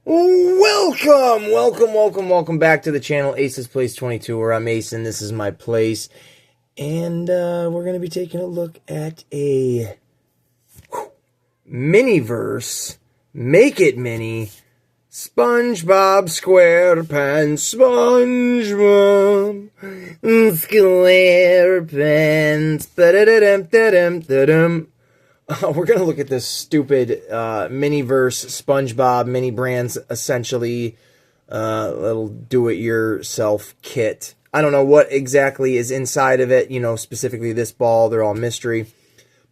Welcome back to the channel, Ace's Place 22, where I'm Ace, and this is my place. And we're going to be taking a look at a mini-verse, make it mini, SpongeBob SquarePants, SpongeBob SquarePants, ba-da-da-dum-da-dum-da-dum. We're going to look at this stupid mini-verse SpongeBob mini brands, essentially little do-it-yourself kit. I don't know what exactly is inside of it, you know, specifically this ball. They're all mystery.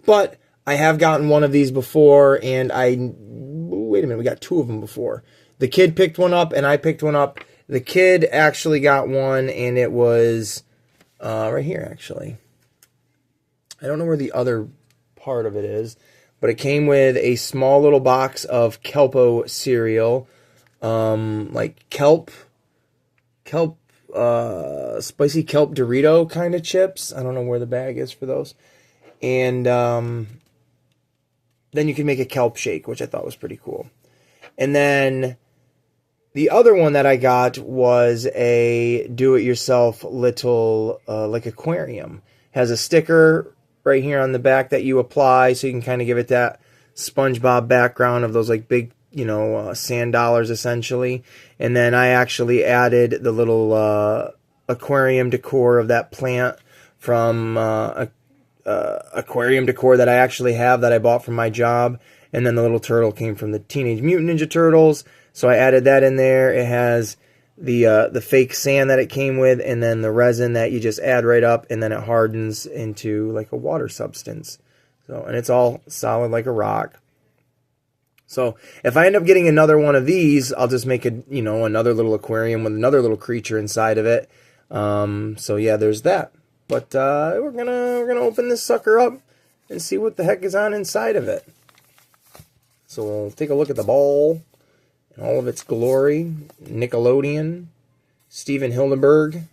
But I have gotten one of these before, and wait a minute, we got two of them before. The kid picked one up, and I picked one up. The kid actually got one, and it was right here, actually. I don't know where the other part of it is, but it came with a small little box of Kelpo cereal, like kelp, spicy kelp Dorito kind of chips. I don't know where the bag is for those. And then you can make a kelp shake, which I thought was pretty cool. And then the other one that I got was a do-it-yourself little like aquarium. Has a sticker right here on the back that you apply, so you can kind of give it that SpongeBob background of those like big, you know, sand dollars essentially. And then I actually added the little aquarium decor of that plant from aquarium decor that I actually have that I bought from my job. And then the little turtle came from the Teenage Mutant Ninja Turtles, so I added that in there. It has the fake sand that it came with, and then the resin that you just add right up, and then it hardens into like a water substance. So, and it's all solid like a rock. So if I end up getting another one of these, I'll just make a, you know, another little aquarium with another little creature inside of it. So yeah, there's that. But we're gonna open this sucker up and see what the heck is on inside of it. So we'll take a look at the ball in all of its glory. Nickelodeon, Steven Hildenberg,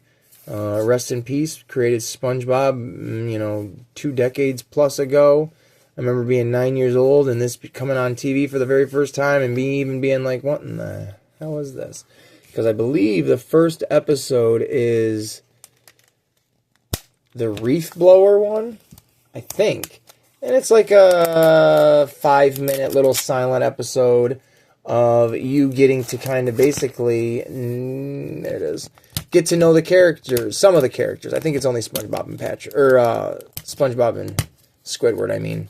rest in peace, created SpongeBob, you know, 2 decades plus ago. I remember being 9 years old and this coming on TV for the very first time, and me even being like, what in the hell is this? Because I believe the first episode is the Reef Blower one, I think. And it's like a 5-minute little silent episode of you getting to kind of basically, there it is, get to know the characters, some of the characters. I think it's only SpongeBob and Patrick, or SpongeBob and Squidward, I mean.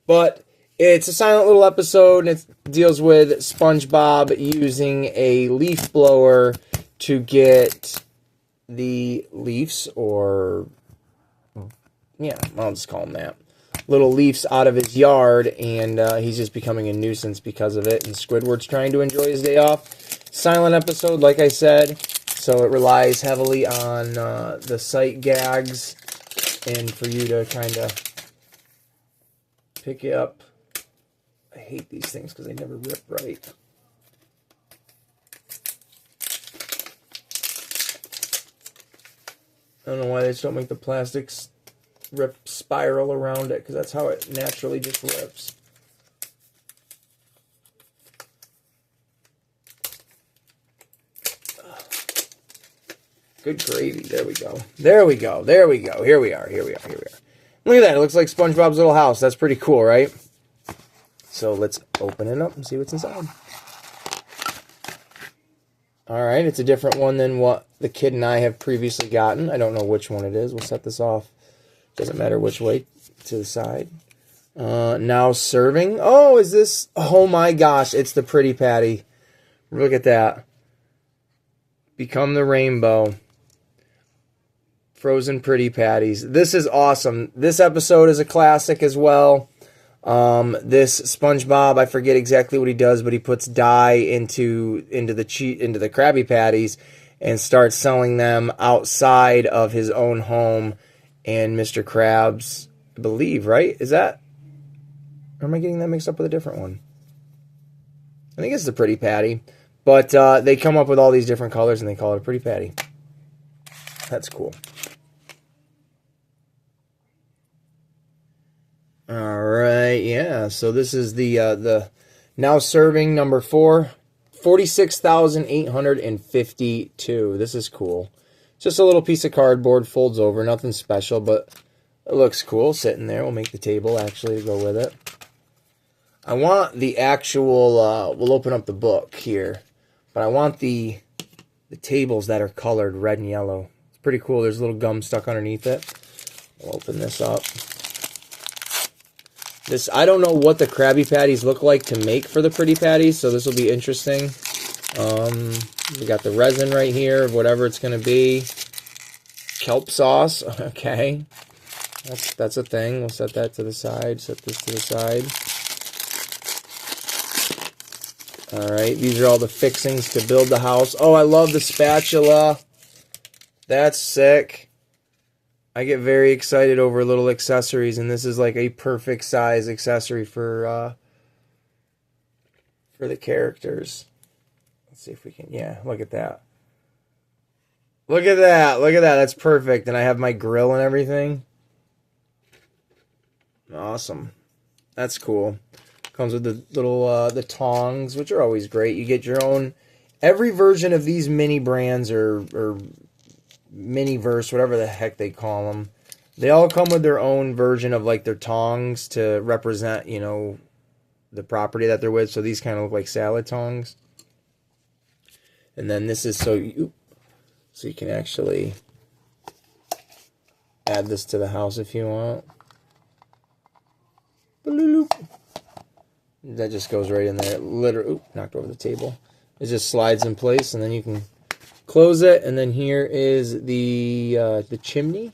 But it's a silent little episode, and it deals with SpongeBob using a leaf blower to get the leaves, or, yeah, I'll just call them that, little leaves out of his yard, and he's just becoming a nuisance because of it, and Squidward's trying to enjoy his day off. Silent episode, like I said, so it relies heavily on the sight gags, and for you to kind of pick it up. I hate these things because they never rip right. I don't know why they just don't make the plastics rip spiral around it, because that's how it naturally just rips. Good gravy. There we go. There we go. There we go. Here we are. Here we are. Here we are. Look at that. It looks like SpongeBob's little house. That's pretty cool, right? So let's open it up and see what's inside. Alright, it's a different one than what the kid and I have previously gotten. I don't know which one it is. We'll set this off. Doesn't matter which way, to the side. Now serving. Oh, is this? Oh my gosh, it's the Pretty Patty. Look at that. Become the rainbow. Frozen Pretty Patties. This is awesome. This episode is a classic as well. This SpongeBob, I forget exactly what he does, but he puts dye into the Krabby Patties and starts selling them outside of his own home and Mr. Krabs, I believe, right? Is that? Or am I getting that mixed up with a different one? I think it's the Pretty Patty. But they come up with all these different colors and they call it a Pretty Patty. That's cool. Alright, yeah. So this is the Now serving number 4, 46,852. This is cool. Just a little piece of cardboard, folds over, nothing special, but it looks cool sitting there. We'll make the table actually go with it. I want the actual, we'll open up the book here, but I want the tables that are colored red and yellow. It's pretty cool. There's a little gum stuck underneath it. We'll open this up. This, I don't know what the Krabby Patties look like to make for the Pretty Patties, so this will be interesting. We got the resin right here of whatever it's going to be. Kelp sauce, okay. That's a thing. We'll set that to the side. Set this to the side. Alright, these are all the fixings to build the house. Oh, I love the spatula. That's sick. I get very excited over little accessories, and this is like a perfect size accessory for the characters. Let's see if we can, yeah, look at that. Look at that, look at that, that's perfect. And I have my grill and everything. Awesome. That's cool. Comes with the little, the tongs, which are always great. You get your own, every version of these mini brands or mini-verse, whatever the heck they call them. They all come with their own version of like their tongs to represent, you know, the property that they're with. So these kind of look like salad tongs. And then this is so you can actually add this to the house if you want. That just goes right in there. Literally, knocked over the table. It just slides in place, and then you can close it. And then here is the chimney.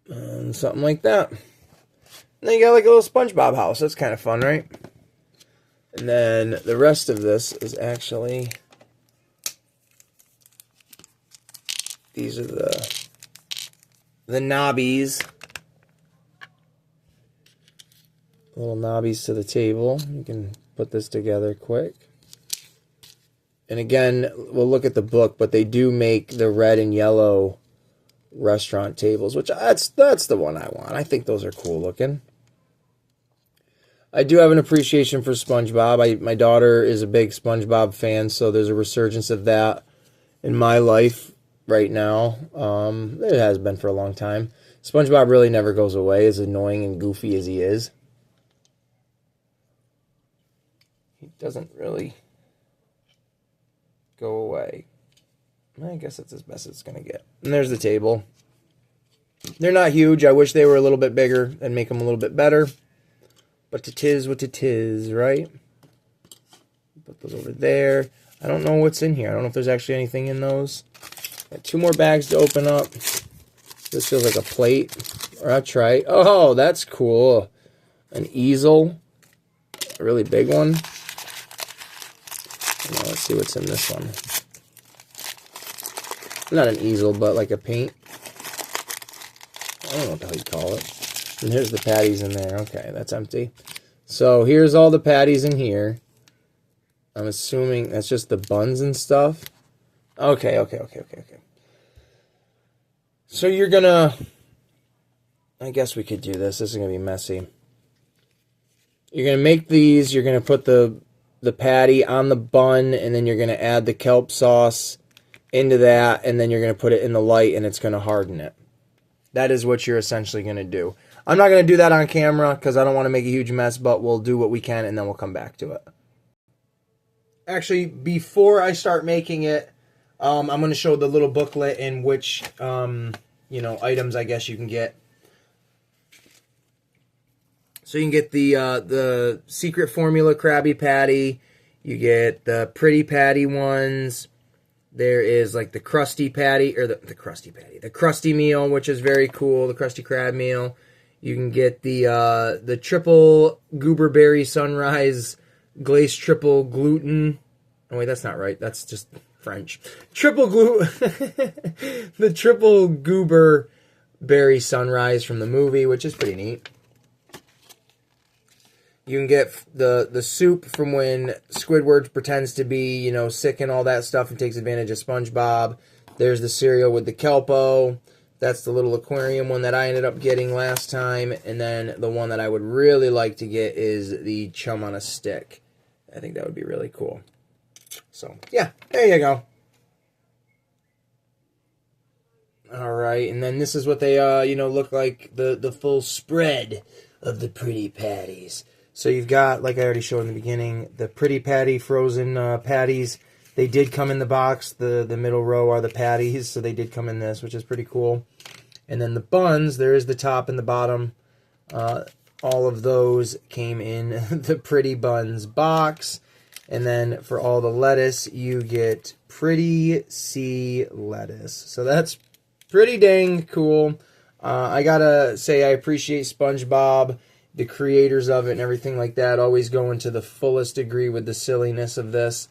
And something like that. And then you got like a little SpongeBob house. That's kind of fun, right? And then the rest of this is actually, these are the knobbies. Little knobbies to the table. You can put this together quick. And again, we'll look at the book, but they do make the red and yellow restaurant tables, which that's the one I want. I think those are cool looking. I do have an appreciation for SpongeBob. My daughter is a big SpongeBob fan, so there's a resurgence of that in my life right now. It has been for a long time. SpongeBob really never goes away, as annoying and goofy as he is. He doesn't really go away. I guess that's as best as it's going to get. And there's the table. They're not huge. I wish they were a little bit bigger and make them a little bit better. But it is what it is, right? Put those over there. I don't know what's in here. I don't know if there's actually anything in those. Got 2 more bags to open up. This feels like a plate or a tray. Oh, that's cool. An easel. A really big one. Now let's see what's in this one. Not an easel, but like a paint. I don't know what the hell you call it. And here's the patties in there. Okay, that's empty. So here's all the patties in here. I'm assuming that's just the buns and stuff. Okay. So you're gonna, I guess we could do this. This is gonna be messy. You're gonna make these. You're gonna put the patty on the bun, and then you're gonna add the kelp sauce into that, and then you're gonna put it in the light, and it's gonna harden it. That is what you're essentially gonna do. I'm not going to do that on camera because I don't want to make a huge mess, but we'll do what we can and then we'll come back to it. Actually, before I start making it, I'm going to show the little booklet in which, items I guess you can get. So you can get the secret formula Krabby Patty. You get the Pretty Patty ones. There is like the Krusty Patty, or the Krusty Patty. The Krusty meal, which is very cool. The Krusty Krab meal. You can get the triple goober berry sunrise glazed triple gluten. Oh wait, that's not right. That's just French. The triple goober berry sunrise from the movie, which is pretty neat. You can get the soup from when Squidward pretends to be, sick and all that stuff and takes advantage of SpongeBob. There's the cereal with the Kelpo. That's the little aquarium one that I ended up getting last time. And then the one that I would really like to get is the chum on a stick. I think that would be really cool. So, yeah, there you go. All right, and then this is what they, look like, the full spread of the Pretty Patties. So you've got, like I already showed in the beginning, the Pretty Patty frozen patties. They did come in the box. The middle row are the patties, so they did come in this, which is pretty cool. And then the buns, there is the top and the bottom. All of those came in the Pretty Buns box. And then for all the lettuce, you get Pretty Sea lettuce. So that's pretty dang cool. I gotta say I appreciate SpongeBob, the creators of it and everything like that, always going to the fullest degree with the silliness of this.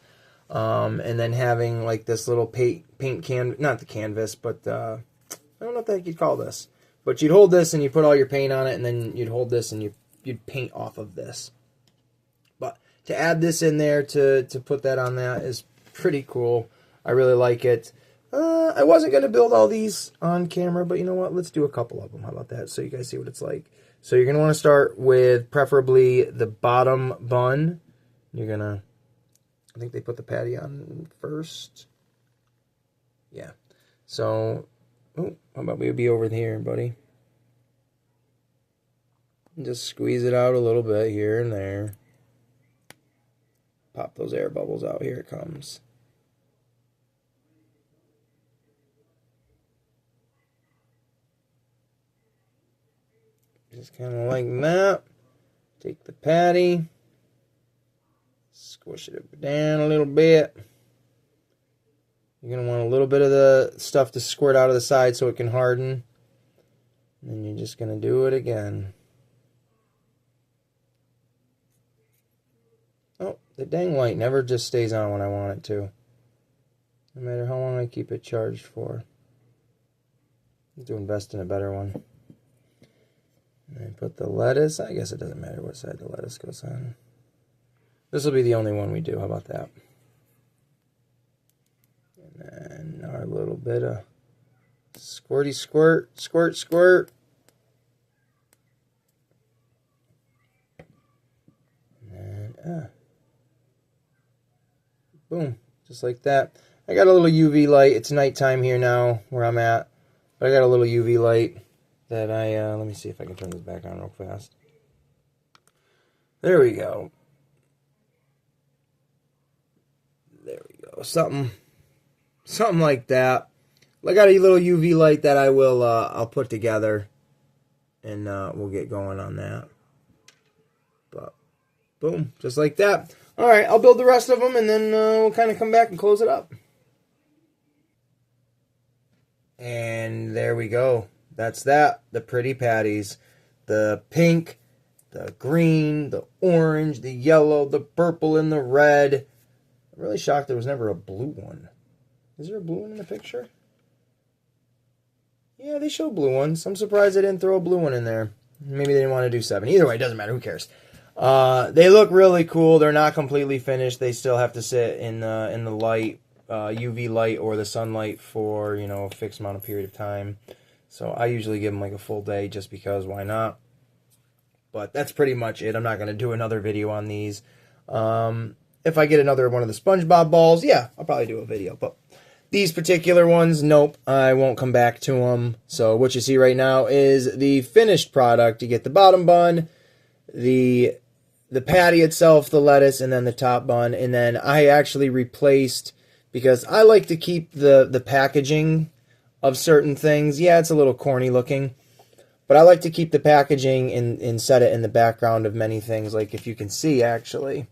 And then having like this little paint canvas, not the canvas, but I don't know what the heck you'd call this. But you'd hold this and you put all your paint on it, and then you'd hold this and you'd paint off of this. But to add this in there, to put that on that is pretty cool. I really like it. I wasn't going to build all these on camera, but you know what? Let's do a couple of them. How about that? So you guys see what it's like. So you're going to want to start with preferably the bottom bun. You're going to, I think they put the patty on first. Yeah. So, oh, how about we be over here, buddy? Just squeeze it out a little bit here and there. Pop those air bubbles out. Here it comes. Just kind of like that. Take the patty. Squish it down a little bit. You're going to want a little bit of the stuff to squirt out of the side so it can harden. And then you're just going to do it again. Oh, the dang light never just stays on when I want it to. No matter how long I keep it charged for. I need to invest in a better one. And put the lettuce. I guess it doesn't matter what side the lettuce goes on. This will be the only one we do. How about that? And then our little bit of squirty squirt, squirt, squirt. And then, boom, just like that. I got a little UV light. It's nighttime here now where I'm at. But I got a little UV light that let me see if I can turn this back on real fast. There we go. There we go. Something like that. I got a little UV light that I'll put together, and we'll get going on that. But boom, just like that. All right, I'll build the rest of them, and then we'll kind of come back and close it up. And there we go. That's that. The Pretty Patties. The pink, the green, the orange, the yellow, the purple, and the red. I'm really shocked there was never a blue one. Is there a blue one in the picture? Yeah, they show blue ones. I'm surprised they didn't throw a blue one in there. Maybe they didn't want to do 7. Either way, it doesn't matter. Who cares? They look really cool. They're not completely finished. They still have to sit in the light, UV light or the sunlight for, a fixed amount of period of time. So I usually give them like a full day just because why not? But that's pretty much it. I'm not going to do another video on these. If I get another one of the SpongeBob balls, yeah, I'll probably do a video. But these particular ones, nope, I won't come back to them. So what you see right now is the finished product. You get the bottom bun, the patty itself, the lettuce, and then the top bun. And then I actually replaced, because I like to keep the packaging of certain things. Yeah, it's a little corny looking, but I like to keep the packaging and set it in the background of many things. Like if you can see, actually,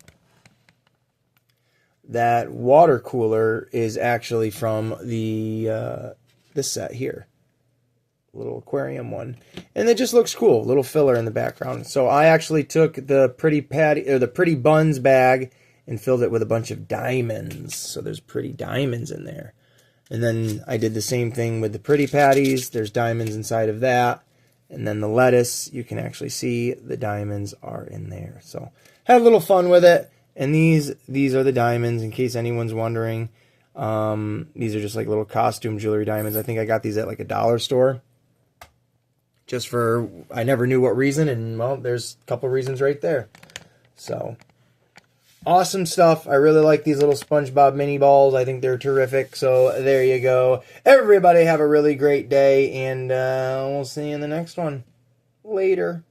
that water cooler is actually from the this set here, little aquarium one, and it just looks cool, little filler in the background. So I actually took the Pretty Buns bag and filled it with a bunch of diamonds. So there's pretty diamonds in there. And then I did the same thing with the Pretty Patties. There's diamonds inside of that. And then the lettuce, you can actually see the diamonds are in there. So had a little fun with it. And these are the diamonds, in case anyone's wondering. These are just like little costume jewelry diamonds. I think I got these at like a dollar store. Just for, I never knew what reason, and well, there's a couple reasons right there. So, awesome stuff. I really like these little SpongeBob mini balls. I think they're terrific. So, there you go. Everybody have a really great day, and we'll see you in the next one. Later.